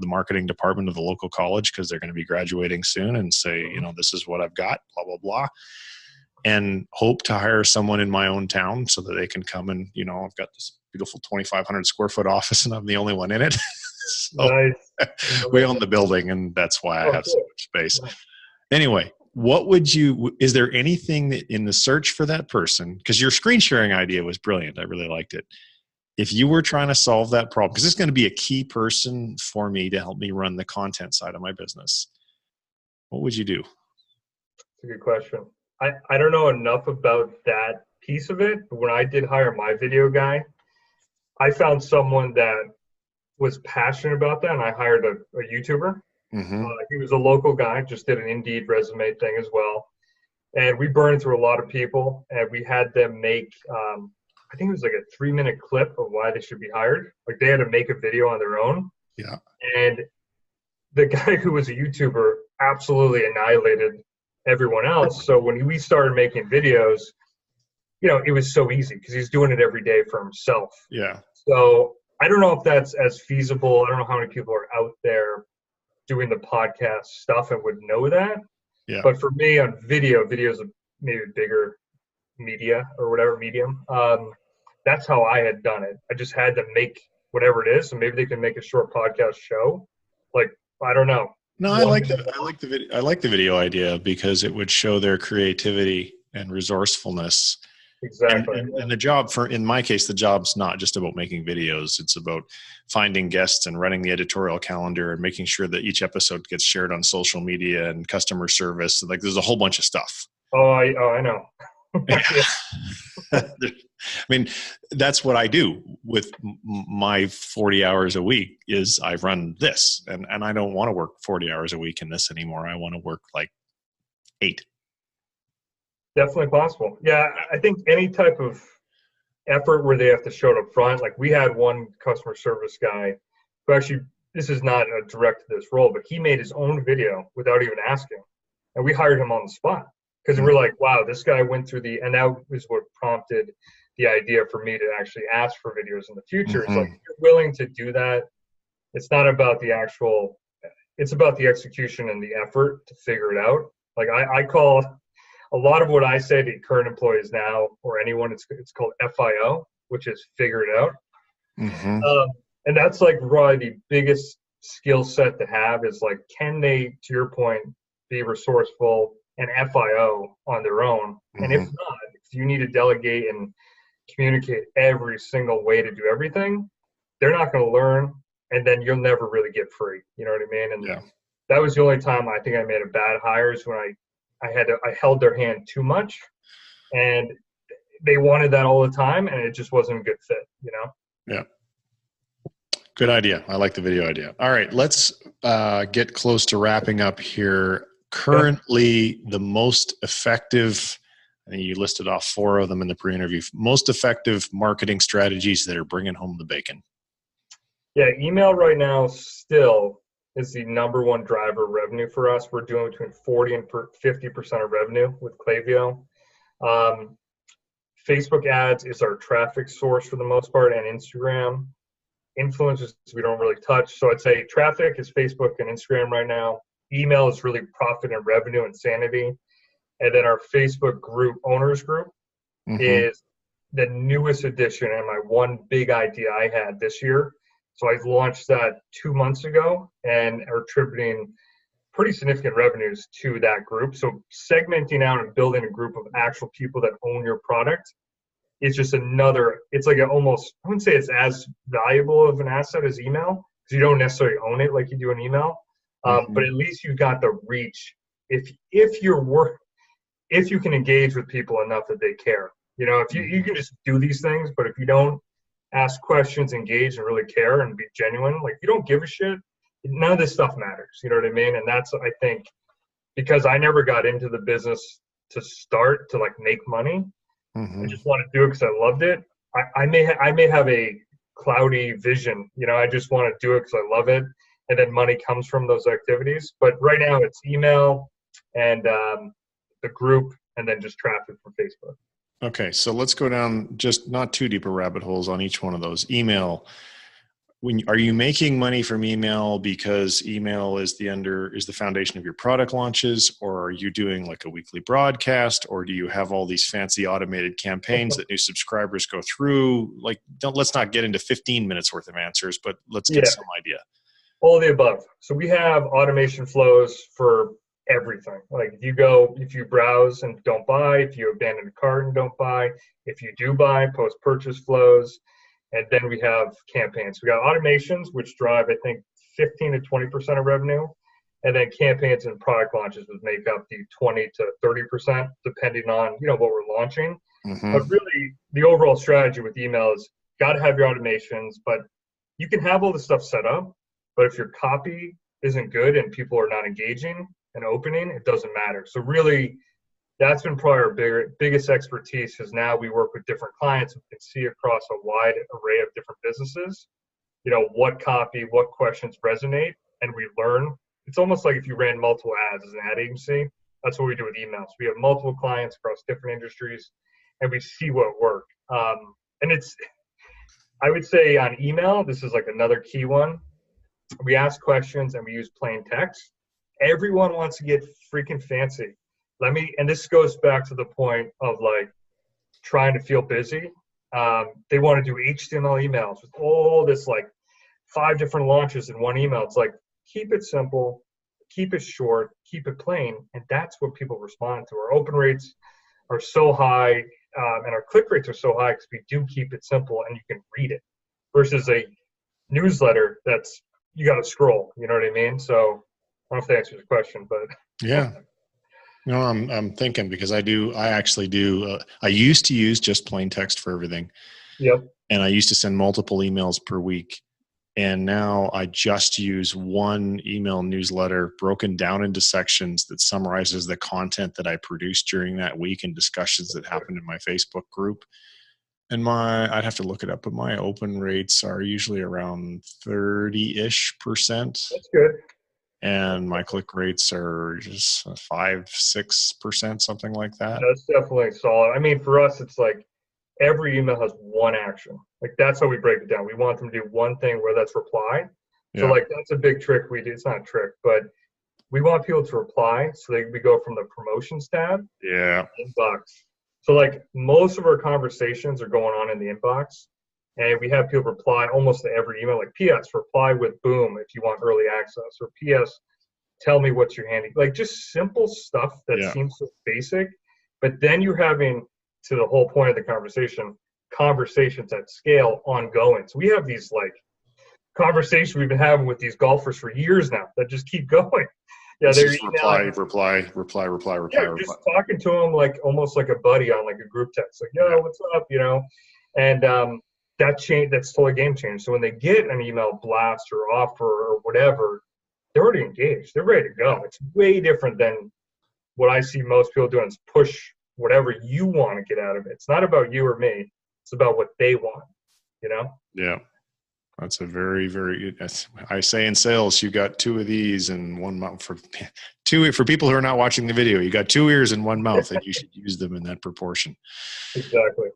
marketing department of the local college because they're going to be graduating soon and say, this is what I've got, blah, blah, blah. And hope to hire someone in my own town so that they can come and, I've got this beautiful 2,500 square foot office, and I'm the only one in it. So Nice. we own the building, and that's why I Oh, have so cool. much space. Nice. Anyway, is there anything that in the search for that person, because your screen sharing idea was brilliant. I really liked it. If you were trying to solve that problem, because it's going to be a key person for me to help me run the content side of my business, what would you do? That's a good question. I don't know enough about that piece of it, but when I did hire my video guy, I found someone that was passionate about that, and I hired a YouTuber. Mm-hmm. He was a local guy, just did an Indeed resume thing as well. And we burned through a lot of people, and we had them make, I think it was like a 3-minute clip of why they should be hired. Like they had to make a video on their own. Yeah. And the guy who was a YouTuber absolutely annihilated everyone else. So when we started making videos, it was so easy because he's doing it every day for himself. Yeah. So I don't know if that's as feasible. I don't know how many people are out there doing the podcast stuff and would know that. Yeah. But for me on video's maybe bigger media or whatever medium. That's how I had done it. I just had to make whatever it is. So maybe they can make a short podcast show. Like, I don't know. No, I like the video idea because it would show their creativity and resourcefulness. Exactly. And the job in my case, the job's not just about making videos. It's about finding guests and running the editorial calendar and making sure that each episode gets shared on social media and customer service. Like there's a whole bunch of stuff. I know. I mean, that's what I do with my 40 hours a week is I run this and I don't want to work 40 hours a week in this anymore. I want to work like 8. Definitely possible. Yeah, I think any type of effort where they have to show it up front, like we had one customer service guy who actually, this is not a direct to this role, but he made his own video without even asking. And we hired him on the spot because we're like, wow, this guy went through and that was what prompted the idea for me to actually ask for videos in the future. It's like, if you're willing to do that, it's not about it's about the execution and the effort to figure it out. Like I call a lot of what I say to current employees now or anyone, it's called FIO, which is figure it out. Mm-hmm. And that's like probably the biggest skill set to have is like, can they, to your point, be resourceful and FIO on their own? Mm-hmm. And if not, if you need to delegate and communicate every single way to do everything, they're not going to learn, and then you'll never really get free. You know what I mean? And that was the only time I think I made a bad hire is when I held their hand too much, and they wanted that all the time, and it just wasn't a good fit. Yeah. Good idea. I like the video idea. All right, let's get close to wrapping up here. Currently, the most effective, I think you listed off 4 of them in the pre-interview, most effective marketing strategies that are bringing home the bacon. Yeah, email right now still is the number one driver of revenue for us. We're doing between 40 and 50% of revenue with Klaviyo. Facebook ads is our traffic source for the most part, and Instagram. Influencers we don't really touch. So I'd say traffic is Facebook and Instagram right now. Email is really profit and revenue and sanity. And then our Facebook group, owners group, is the newest addition and my one big idea I had this year. So I launched that 2 months ago and are attributing pretty significant revenues to that group. So segmenting out and building a group of actual people that own your product is just it's like I wouldn't say it's as valuable of an asset as email because you don't necessarily own it like you do an email. But at least you've got the reach. If you can engage with people enough that they care, if you can just do these things, but if you don't ask questions, engage, and really care and be genuine, like you don't give a shit, none of this stuff matters. You know what I mean? And that's, I think, because I never got into the business to start to like make money. I just want to do it because I loved it. I may have a cloudy vision. I just want to do it because I love it. And then money comes from those activities. But right now it's email and the group and then just traffic from Facebook. Okay. So let's go down just not too deep a rabbit holes on each one of those. Email. are you making money from email because email is the foundation of your product launches, or are you doing like a weekly broadcast, or do you have all these fancy automated campaigns that new subscribers go through? Like, let's not get into 15 minutes worth of answers, but let's get some idea. All of the above. So we have automation flows for everything. Like if you browse and don't buy, if you abandon a cart and don't buy, if you do buy, post-purchase flows. And then we have campaigns. We got automations, which drive, I think, 15 to 20% of revenue. And then campaigns and product launches would make up the 20 to 30%, depending on, what we're launching. Mm-hmm. But really, the overall strategy with email is got to have your automations, but you can have all the stuff set up. But if your copy isn't good and people are not engaging and opening, it doesn't matter. So really, that's been probably our biggest expertise, because now we work with different clients and can see across a wide array of different businesses, what copy, what questions resonate, and we learn. It's almost like if you ran multiple ads as an ad agency. That's what we do with emails. We have multiple clients across different industries, and we see what works. And I would say on email, this is like another key one. We ask questions and we use plain text. Everyone wants to get freaking fancy. And this goes back to the point of like trying to feel busy. They want to do HTML emails with all this like 5 different launches in one email. It's like, keep it simple, keep it short, keep it plain. And that's what people respond to. Our open rates are so high, and our click rates are so high because we do keep it simple and you can read it, versus a newsletter that's, you got to scroll, you know what I mean? So I don't know if that answers your question, but yeah. No, I'm thinking, because I actually do. I used to use just plain text for everything. Yep. And I used to send multiple emails per week. And now I just use one email newsletter broken down into sections that summarizes the content that I produced during that week and discussions that happened in my Facebook group. And I'd have to look it up, but my open rates are usually around 30-ish%. That's good. And my click rates are just 5-6%, something like that. That's definitely solid. I mean, for us, it's like every email has one action. Like, that's how we break it down. We want them to do one thing, where that's reply. So like, that's a big trick we do. It's not a trick, but we want people to reply. So we go from the promotions tab, inbox. So like, most of our conversations are going on in the inbox, and we have people reply almost to every email, like PS, reply with boom if you want early access, or PS, tell me what's your handy. Like, just simple stuff that seems so basic, but then you're having, to the whole point of the conversations at scale, ongoing. So we have these like conversations we've been having with these golfers for years now that just keep going. Yeah, they're reply. Yeah, just talking to them like almost like a buddy on like a group text, like, yo, what's up, and that's totally game change. So when they get an email blast or offer or whatever, they're already engaged. They're ready to go. It's way different than what I see most people doing, is push whatever you want to get out of it. It's not about you or me. It's about what they want, Yeah. That's a very, very good. I say in sales, you got 2 of these in 1 mouth. For people who are not watching the video, you got 2 ears in 1 mouth, and you should use them in that proportion. Exactly.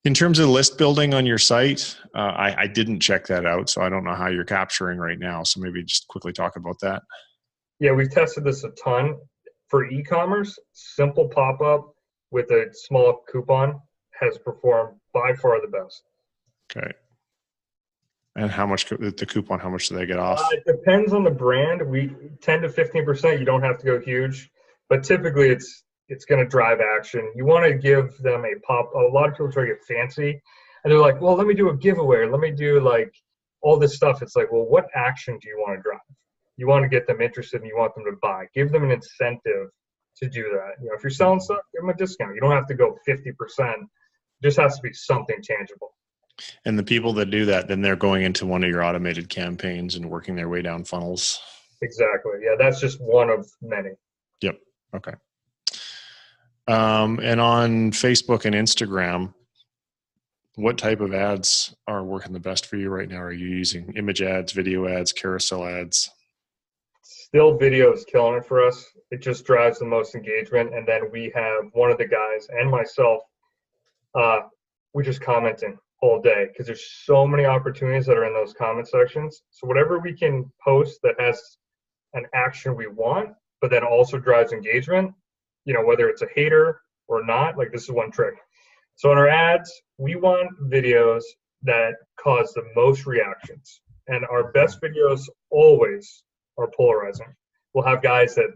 In terms of list building on your site, I didn't check that out, so I don't know how you're capturing right now. So maybe just quickly talk about that. Yeah, we've tested this a ton. For e-commerce, simple pop-up with a small coupon has performed by far the best. Okay. And how much the coupon? How much do they get off? It depends on the brand. We 10 to 15%. You don't have to go huge, but typically it's going to drive action. You want to give them a pop. A lot of people try to get fancy, and they're like, "Well, let me do a giveaway. Or let me do like all this stuff." It's like, well, what action do you want to drive? You want to get them interested, and you want them to buy. Give them an incentive to do that. If you're selling stuff, give them a discount. You don't have to go 50%. It just has to be something tangible. And the people that do that, then they're going into one of your automated campaigns and working their way down funnels. Exactly. Yeah, that's just one of many. Yep. Okay. And on Facebook and Instagram, what type of ads are working the best for you right now? Are you using image ads, video ads, carousel ads? Still, video is killing it for us. It just drives the most engagement. And then we have one of the guys and myself, we're just commenting. all day because there's so many opportunities that are in those comment sections. So whatever we can post that has an action we want, but then also drives engagement, whether it's a hater or not, like this is one trick. So in our ads, we want videos that cause the most reactions. And our best videos always are polarizing. We'll have guys that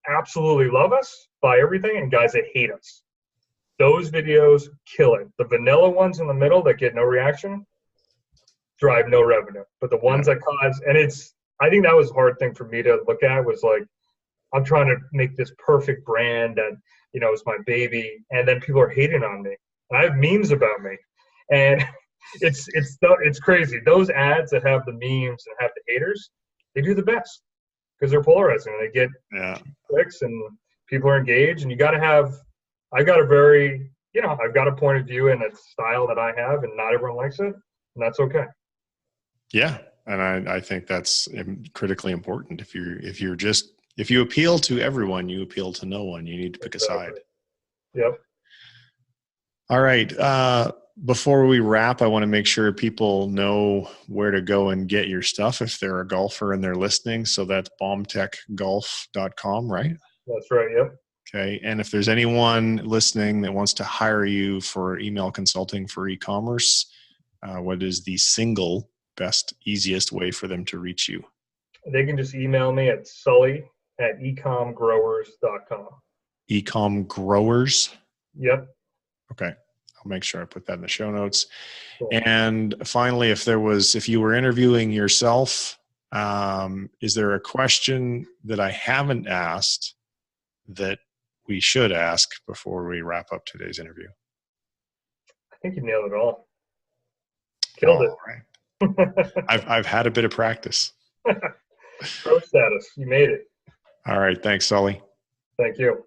absolutely love us, buy everything, and guys that hate us. Those videos kill it. The vanilla ones in the middle that get no reaction drive no revenue. But the ones that cause, and I think that was a hard thing for me to look at, was like, I'm trying to make this perfect brand that, is my baby. And then people are hating on me. And I have memes about me. And it's crazy. Those ads that have the memes and have the haters, they do the best because they're polarizing and they get clicks and people are engaged. And I've got a point of view and a style that I have, and not everyone likes it, and that's okay. Yeah, and I think that's critically important. If you appeal to everyone, you appeal to no one. You need to pick a side. Yep. All right. Before we wrap, I want to make sure people know where to go and get your stuff if they're a golfer and they're listening. So that's bombtechgolf.com, right? That's right. Yep. Okay. And if there's anyone listening that wants to hire you for email consulting for e-commerce, what is the single best, easiest way for them to reach you? They can just email me at sully@ecomgrowers.com. Ecom Growers? Yep. Okay. I'll make sure I put that in the show notes. Cool. And finally, if you were interviewing yourself, is there a question that I haven't asked that we should ask before we wrap up today's interview? I think you nailed it all. Killed it. Right. I've had a bit of practice. Pro status. You made it. All right. Thanks, Sully. Thank you.